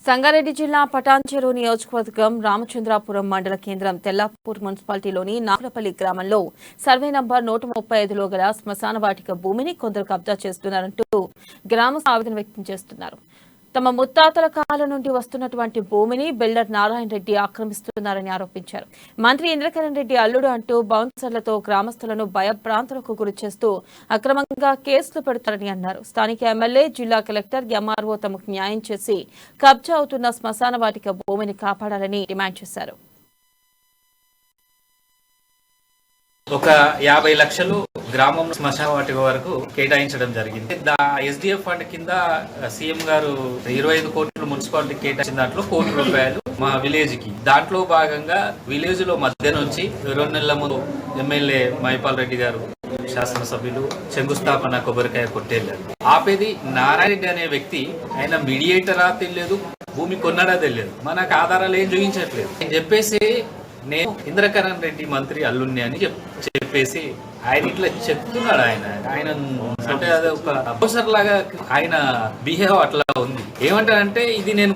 సంగారెడ్డి జిల్లా పటాన్చెరు నియోజకవర్గం రామచంద్రాపురం మండల కేంద్రం తెల్లాపూర్ మున్సిపాలిటీలోని నాగులపల్లి గ్రామంలో సర్వే నంబర్ 135లో గల శ్మశాన వాటిక భూమిని కొందరు కబ్జా చేస్తున్నారంటూ గ్రామస్తులు ఆవేదన వ్యక్తం చేస్తున్నారు. తమ ముత్తాతల కాలం నుండి వస్తున్నటువంటి భూమిని బిల్డర్ నారాయణ రెడ్డి ఆక్రమిస్తున్నారని ఆరోపించారు. మంత్రి ఇంద్రకరణ్ రెడ్డి అల్లుడు అంటూ బౌన్సర్లతో గ్రామస్తులను భయభ్రాంతులకు గురి చేస్తూ అక్రమంగా కేసులు పెడతారని అన్నారు. స్థానిక ఎమ్మెల్యే, జిల్లా కలెక్టర్, ఎంఆర్ఓ తమకు న్యాయం చేసి కబ్జా అవుతున్న శ్మశాన వాటిక భూమిని కాపాడాలని డిమాండ్ చేశారు. ఒక 50 లక్షలు గ్రామం శ్మశాన వాటిక వరకు కేటాయించడం జరిగింది. ఎస్డిఎఫ్ ఫండ్ కింద సీఎం గారు 25 కోట్లు మున్సిపాలిటీ కేటాయించిన దాంట్లో ₹1 మా విలేజ్ కి. దాంట్లో భాగంగా విలేజ్ లో మధ్య నుంచి 2 నెలల ముందు ఎమ్మెల్యే మైపాల్ రెడ్డి గారు, శాసనసభ్యులు శంకుస్థాపన కొబ్బరికాయ కొట్టేళ్ళారు. ఆపేది నారాయణ రెడ్డి అనే వ్యక్తి. ఆయన మీడియేటరా తెలియదు, భూమి కొన్నాడా తెలియదు, మనకు ఆధారాలు ఏం చూపించట్లేదు అని చెప్పేసి నేను ఇంద్రకరణ్ రెడ్డి మంత్రి అల్లుణ్ణి అని చెప్పేసి ఆయన ఇట్లా చెప్తున్నాడు. ఆయన అంటే అదే ఒక ప్రొఫెసర్ లాగా ఆయన బిహేవ్ అట్లా ఉంది. ఏమంటారంటే ఇది నేను